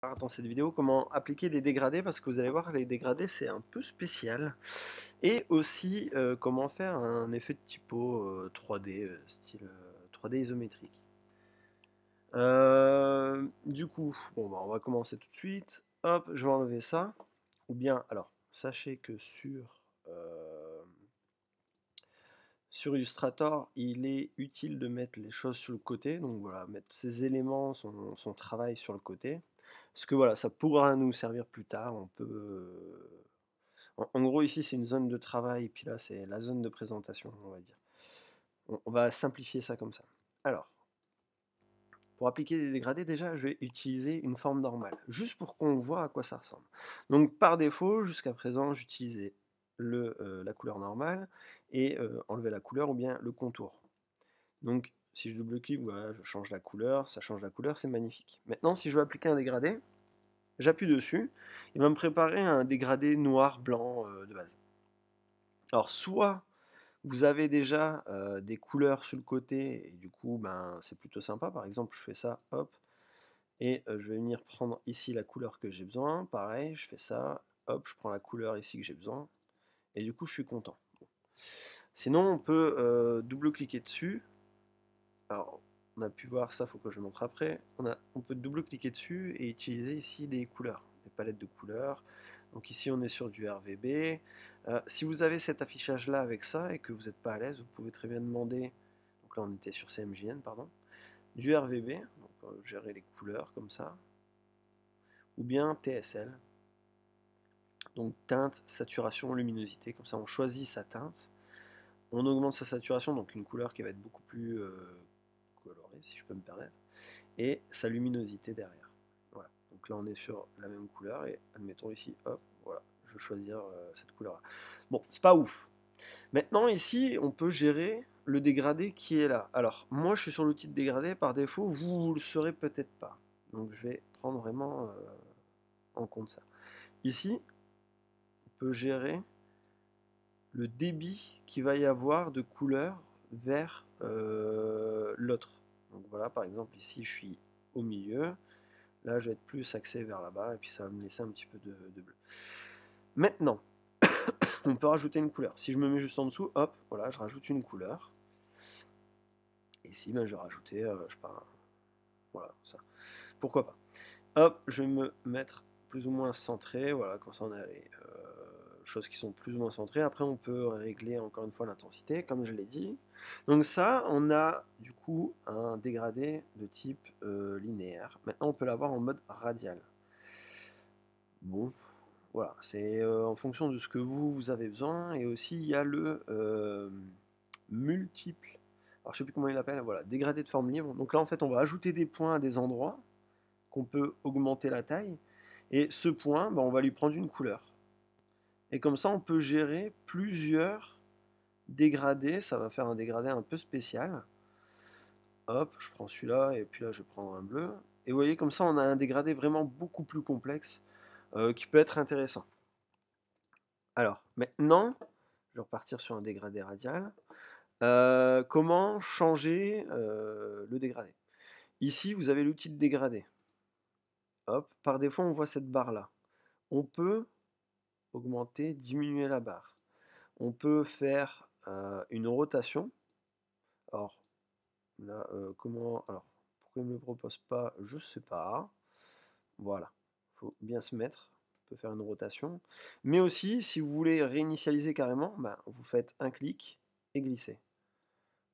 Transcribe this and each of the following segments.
Dans cette vidéo comment appliquer des dégradés parce que vous allez voir les dégradés c'est un peu spécial et aussi comment faire un effet de typo 3D style 3D isométrique. Du coup bon bah, on va commencer tout de suite. Hop, je vais enlever ça ou bien alors sachez que sur Illustrator, il est utile de mettre les choses sur le côté, donc voilà, mettre ses éléments, son travail sur le côté, parce que voilà, ça pourra nous servir plus tard, on peut... en gros ici c'est une zone de travail, et puis là c'est la zone de présentation, on va dire. On va simplifier ça comme ça. Alors, pour appliquer des dégradés, déjà je vais utiliser une forme normale, juste pour qu'on voit à quoi ça ressemble. Donc par défaut, jusqu'à présent, j'utilisais la couleur normale, et enlever la couleur ou bien le contour. Donc si je double-clique, voilà, je change la couleur, ça change la couleur, c'est magnifique. Maintenant, si je veux appliquer un dégradé, j'appuie dessus, il va me préparer un dégradé noir-blanc de base. Alors soit vous avez déjà des couleurs sur le côté, et du coup ben, c'est plutôt sympa, par exemple je fais ça, hop, et je vais venir prendre ici la couleur que j'ai besoin, pareil, je fais ça, hop, je prends la couleur ici que j'ai besoin, et du coup je suis content. Bon. Sinon on peut double-cliquer dessus. Alors, on a pu voir ça, il faut que je le montre après. On peut double-cliquer dessus et utiliser ici des couleurs, des palettes de couleurs. Donc ici, on est sur du RVB. Si vous avez cet affichage-là avec ça et que vous n'êtes pas à l'aise, vous pouvez très bien demander, donc là on était sur CMJN, pardon, du RVB, donc gérer les couleurs comme ça, ou bien TSL, donc teinte, saturation, luminosité, comme ça on choisit sa teinte, on augmente sa saturation, donc une couleur qui va être beaucoup plus colorée, si je peux me permettre, et sa luminosité derrière. Voilà. Donc là on est sur la même couleur et admettons ici, hop, voilà, je veux choisir cette couleur-là. Bon, c'est pas ouf. Maintenant ici, on peut gérer le dégradé qui est là. Alors moi je suis sur l'outil de dégradé, par défaut, vous le serez peut-être pas. Donc je vais prendre vraiment en compte ça. Ici, on peut gérer le débit qu'il va y avoir de couleur vers l'autre. Donc voilà, par exemple ici je suis au milieu. Là, je vais être plus axé vers là-bas, et puis ça va me laisser un petit peu de bleu. Maintenant, on peut rajouter une couleur. Si je me mets juste en dessous, hop, voilà, je rajoute une couleur. Et ici, ben, je vais rajouter, je sais pas, voilà, ça. Pourquoi pas. Hop, je vais me mettre plus ou moins centré, voilà, comme ça on a les choses qui sont plus ou moins centrées. Après, on peut régler encore une fois l'intensité, comme je l'ai dit. Donc ça, on a du coup un dégradé de type linéaire. Maintenant, on peut l'avoir en mode radial. Bon, voilà, c'est en fonction de ce que vous avez besoin. Et aussi, il y a le multiple. Alors, je sais plus comment il l'appelle. Voilà, dégradé de forme libre. Donc là, en fait, on va ajouter des points à des endroits qu'on peut augmenter la taille. Et ce point, ben, on va lui prendre une couleur. Et comme ça, on peut gérer plusieurs dégradés. Ça va faire un dégradé un peu spécial. Hop, je prends celui-là et puis là, je vais prendre un bleu. Et vous voyez, comme ça, on a un dégradé vraiment beaucoup plus complexe qui peut être intéressant. Alors, maintenant, je vais repartir sur un dégradé radial. Comment changer le dégradé? Ici, vous avez l'outil de dégradé. Hop, par défaut, on voit cette barre-là. On peut augmenter, diminuer la barre. On peut faire une rotation. Alors, là, comment... Alors, pourquoi il ne me le propose pas? Je ne sais pas. Voilà, il faut bien se mettre. On peut faire une rotation. Mais aussi, si vous voulez réinitialiser carrément, ben, vous faites un clic et glisser.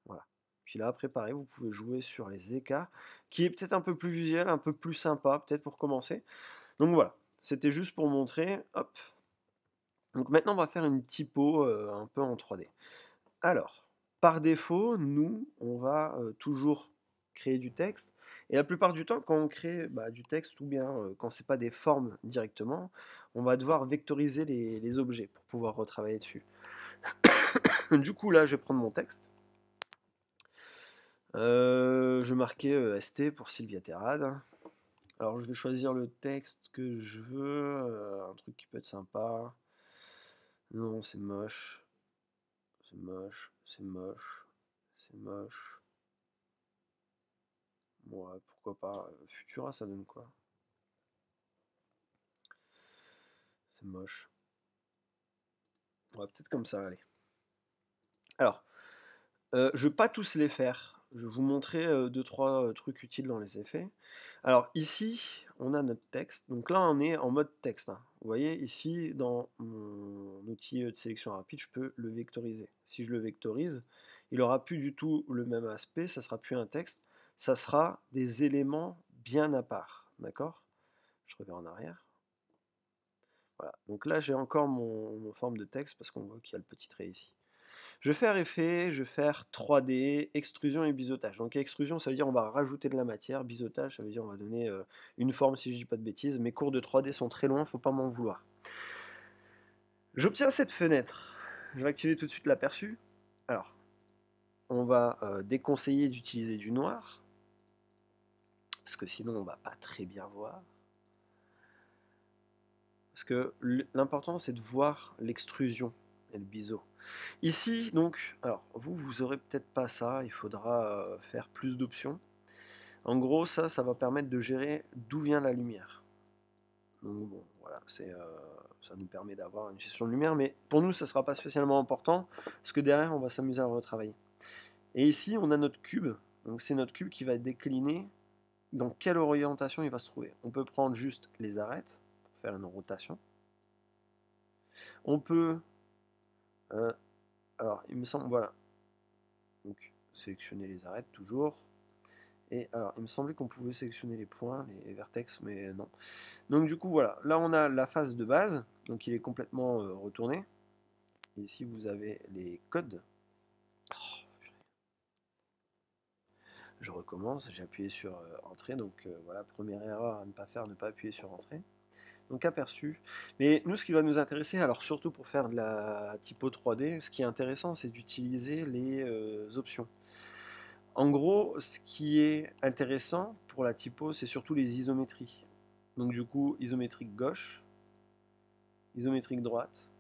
Voilà. Puis là, après, pareil, vous pouvez jouer sur les écarts, qui est peut-être un peu plus visuel, un peu plus sympa, peut-être pour commencer. Donc voilà, c'était juste pour montrer. Hop. Donc maintenant, on va faire une typo un peu en 3D. Alors, par défaut, nous, on va toujours créer du texte. Et la plupart du temps, quand on crée du texte, ou bien quand ce n'est pas des formes directement, on va devoir vectoriser les objets pour pouvoir retravailler dessus. Du coup, là, je vais prendre mon texte. Je marquais ST pour Sylvia Terrade. Alors je vais choisir le texte que je veux, un truc qui peut être sympa. Non, c'est moche. C'est moche, c'est moche, c'est moche. Ouais, pourquoi pas. Futura, ça donne quoi? C'est moche. On va peut-être comme ça, allez. Alors, je ne vais pas tous les faire. Je vais vous montrer 2-3 trucs utiles dans les effets. Alors ici, on a notre texte. Donc là, on est en mode texte, hein. Vous voyez, ici, dans mon outil de sélection rapide, je peux le vectoriser. Si je le vectorise, il n'aura plus du tout le même aspect. Ça ne sera plus un texte. Ça sera des éléments bien à part. D'accord? Je reviens en arrière. Voilà. Donc là, j'ai encore mon forme de texte parce qu'on voit qu'il y a le petit trait ici. Je vais faire effet, je vais faire 3D, extrusion et biseautage. Donc extrusion, ça veut dire on va rajouter de la matière. Biseautage, ça veut dire on va donner une forme, si je dis pas de bêtises. Mes cours de 3D sont très loin, faut pas m'en vouloir. J'obtiens cette fenêtre. Je vais activer tout de suite l'aperçu. Alors, on va déconseiller d'utiliser du noir, parce que sinon on va pas très bien voir. Parce que l'important c'est de voir l'extrusion et le biseau. Ici, donc, alors vous aurez peut-être pas ça, il faudra faire plus d'options. En gros, ça va permettre de gérer d'où vient la lumière. Donc bon, voilà, ça nous permet d'avoir une gestion de lumière, mais pour nous, ça ne sera pas spécialement important, parce que derrière, on va s'amuser à retravailler. Et ici, on a notre cube, donc c'est notre cube qui va décliner dans quelle orientation il va se trouver. On peut prendre juste les arêtes, pour faire une rotation. On peut, alors il me semble, voilà, donc sélectionner les arêtes toujours. Et alors, il me semblait qu'on pouvait sélectionner les points, les vertex, mais non. Donc du coup, voilà. Là, on a la phase de base. Donc il est complètement retourné. Et ici, vous avez les codes. Oh, je recommence. J'ai appuyé sur Entrée. Donc voilà, première erreur à ne pas faire, ne pas appuyer sur Entrée. Donc aperçu. Mais nous, ce qui va nous intéresser, alors surtout pour faire de la typo 3D, ce qui est intéressant, c'est d'utiliser les options. En gros, ce qui est intéressant pour la typo, c'est surtout les isométries. Donc du coup, isométrique gauche, isométrique droite,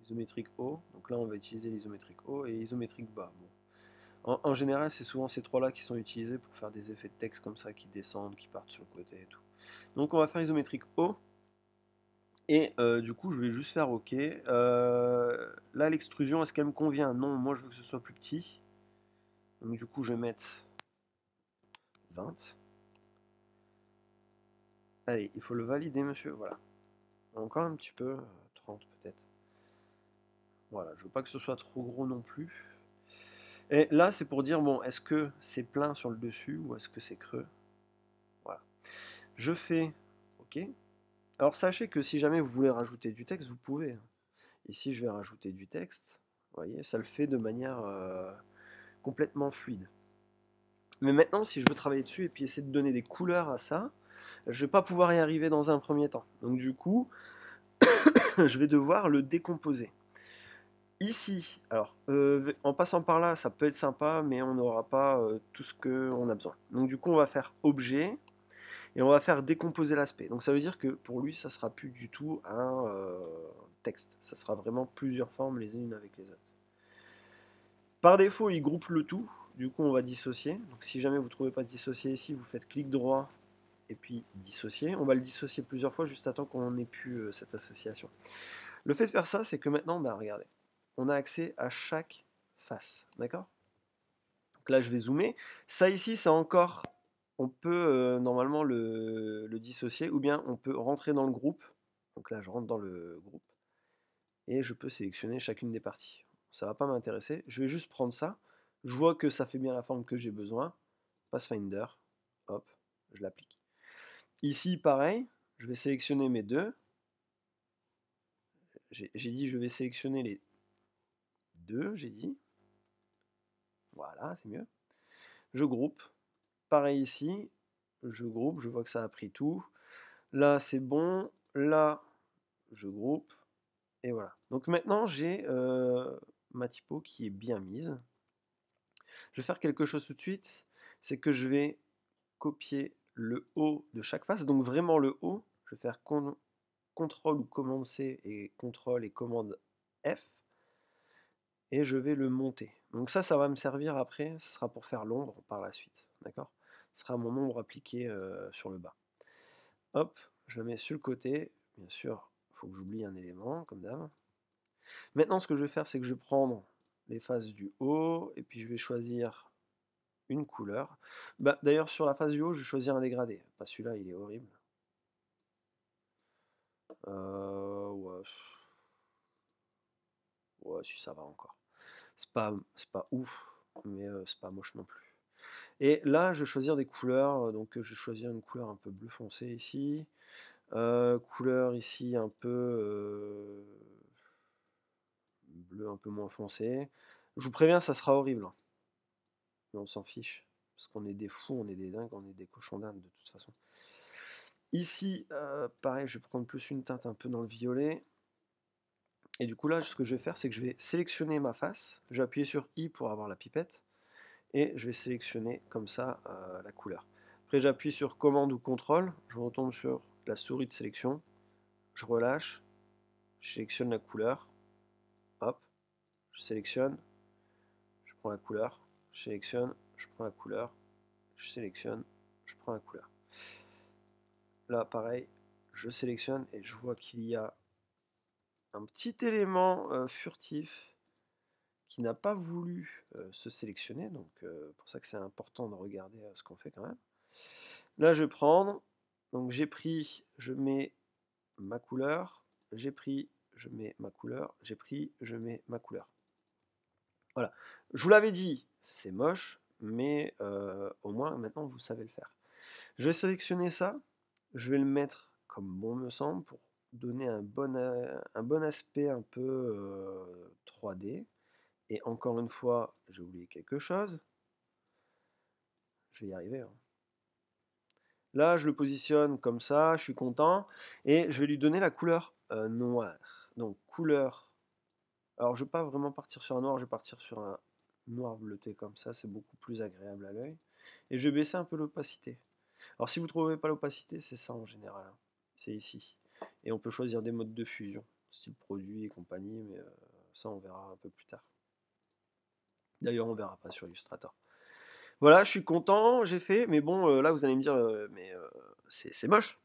isométrique haut. Donc là, on va utiliser l'isométrique haut et isométrique bas. Bon. En général, c'est souvent ces trois-là qui sont utilisés pour faire des effets de texte comme ça, qui descendent, qui partent sur le côté et tout. Donc on va faire isométrique haut. Et du coup, je vais juste faire OK. Là, l'extrusion, est-ce qu'elle me convient? Non, moi, je veux que ce soit plus petit. Donc du coup, je vais mettre 20. Allez, il faut le valider, monsieur. Voilà. Encore un petit peu, 30 peut-être. Voilà, je veux pas que ce soit trop gros non plus. Et là, c'est pour dire, bon, est-ce que c'est plein sur le dessus ou est-ce que c'est creux? Voilà. Je fais OK. Alors sachez que si jamais vous voulez rajouter du texte, vous pouvez. Ici, je vais rajouter du texte. Vous voyez, ça le fait de manière complètement fluide. Mais maintenant, si je veux travailler dessus et puis essayer de donner des couleurs à ça, je vais pas pouvoir y arriver dans un premier temps. Donc du coup, je vais devoir le décomposer. Ici, alors, en passant par là, ça peut être sympa, mais on n'aura pas tout ce qu'on a besoin. Donc du coup, on va faire objet, et on va faire décomposer l'aspect. Donc ça veut dire que pour lui, ça sera plus du tout un texte. Ça sera vraiment plusieurs formes les unes avec les autres. Par défaut, il groupe le tout. Du coup, on va dissocier. Donc si jamais vous ne trouvez pas dissocier ici, vous faites clic droit et puis dissocier. On va le dissocier plusieurs fois juste à temps qu'on n'ait plus cette association. Le fait de faire ça, c'est que maintenant, bah, regardez, on a accès à chaque face, d'accord? Donc là, je vais zoomer. Ça ici, c'est encore, on peut normalement le dissocier, ou bien on peut rentrer dans le groupe. Donc là, je rentre dans le groupe, et je peux sélectionner chacune des parties. Ça va pas m'intéresser, je vais juste prendre ça. Je vois que ça fait bien la forme que j'ai besoin. Pathfinder, hop, je l'applique. Ici, pareil, je vais sélectionner mes deux. J'ai dit je vais sélectionner les deux, j'ai dit. Voilà, c'est mieux. Je groupe. Pareil ici, je groupe, je vois que ça a pris tout. Là, c'est bon. Là, je groupe. Et voilà. Donc maintenant, j'ai ma typo qui est bien mise. Je vais faire quelque chose tout de suite. C'est que je vais copier le haut de chaque face. Donc vraiment le haut. Je vais faire CTRL ou commande C et CTRL et commande F. Et je vais le monter. Donc ça va me servir après. Ce sera pour faire l'ombre par la suite. D'accord? Ce sera mon ombre appliqué sur le bas. Hop, je le mets sur le côté. Bien sûr, il faut que j'oublie un élément, comme d'hab. Maintenant, ce que je vais faire, c'est que je vais prendre les faces du haut, et puis je vais choisir une couleur. Bah, d'ailleurs, sur la face du haut, je vais choisir un dégradé. Pas celui-là, il est horrible. Ouais. Ouais, si ça va encore. C'est pas ouf, mais c'est pas moche non plus. Et là, je vais choisir des couleurs. Donc, je vais choisir une couleur un peu bleu foncé ici. Couleur ici un peu bleu un peu moins foncé. Je vous préviens, ça sera horrible, hein. Mais on s'en fiche. Parce qu'on est des fous, on est des dingues, on est des cochons d'Inde de toute façon. Ici, pareil, je vais prendre plus une teinte un peu dans le violet. Et du coup là, ce que je vais faire, c'est que je vais sélectionner ma face. Je vais appuyer sur I pour avoir la pipette. Et je vais sélectionner comme ça la couleur. Après, j'appuie sur commande ou contrôle. Je retombe sur la souris de sélection. Je relâche. Je sélectionne la couleur. Hop. Je sélectionne. Je prends la couleur. Je sélectionne. Je prends la couleur. Je sélectionne. Je prends la couleur. Là, pareil. Je sélectionne et je vois qu'il y a un petit élément furtif qui n'a pas voulu se sélectionner, donc pour ça que c'est important de regarder ce qu'on fait quand même. Là je vais prendre, donc j'ai pris, je mets ma couleur, j'ai pris, je mets ma couleur, j'ai pris, je mets ma couleur. Voilà, je vous l'avais dit, c'est moche, mais au moins maintenant vous savez le faire. Je vais sélectionner ça, je vais le mettre comme bon me semble pour donner un bon aspect un peu 3D. Et encore une fois, j'ai oublié quelque chose. Je vais y arriver, hein. Là, je le positionne comme ça, je suis content. Et je vais lui donner la couleur noire. Donc, couleur. Alors, je ne vais pas vraiment partir sur un noir, je vais partir sur un noir bleuté comme ça. C'est beaucoup plus agréable à l'œil. Et je vais baisser un peu l'opacité. Alors, si vous ne trouvez pas l'opacité, c'est ça en général, hein. C'est ici. Et on peut choisir des modes de fusion, style produit et compagnie, mais ça, on verra un peu plus tard. D'ailleurs, on verra pas sur Illustrator. Voilà, je suis content, j'ai fait, mais bon, là vous allez me dire, mais c'est moche.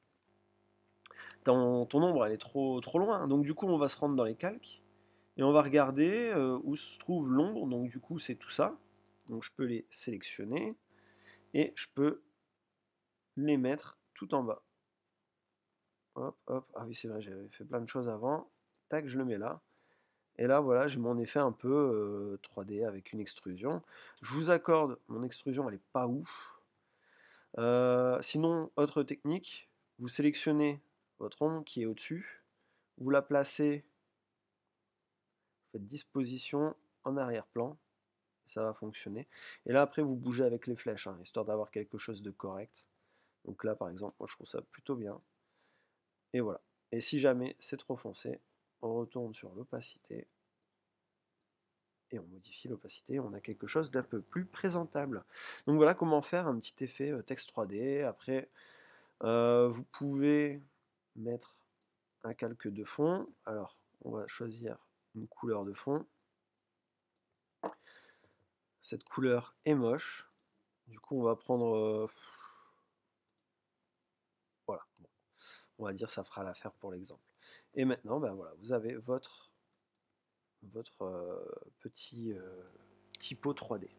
Ton ombre, elle est trop loin. Donc du coup, on va se rendre dans les calques et on va regarder où se trouve l'ombre. Donc du coup, c'est tout ça. Donc je peux les sélectionner et je peux les mettre tout en bas. Hop, hop. Ah oui, c'est vrai, j'avais fait plein de choses avant. Tac, je le mets là. Et là, voilà, j'ai mon effet un peu 3D avec une extrusion. Je vous accorde, mon extrusion, elle est pas ouf. Sinon, autre technique, vous sélectionnez votre ombre qui est au-dessus, vous la placez, vous faites disposition en arrière-plan, ça va fonctionner. Et là, après, vous bougez avec les flèches, hein, histoire d'avoir quelque chose de correct. Donc là, par exemple, moi je trouve ça plutôt bien. Et voilà. Et si jamais c'est trop foncé, on retourne sur l'opacité et on modifie l'opacité, on a quelque chose d'un peu plus présentable. Donc voilà comment faire un petit effet texte 3D. Après, vous pouvez mettre un calque de fond. Alors, on va choisir une couleur de fond. Cette couleur est moche. Du coup, on va prendre... voilà. Bon. On va dire ça fera l'affaire pour l'exemple. Et maintenant, ben voilà, vous avez votre petit typo 3D.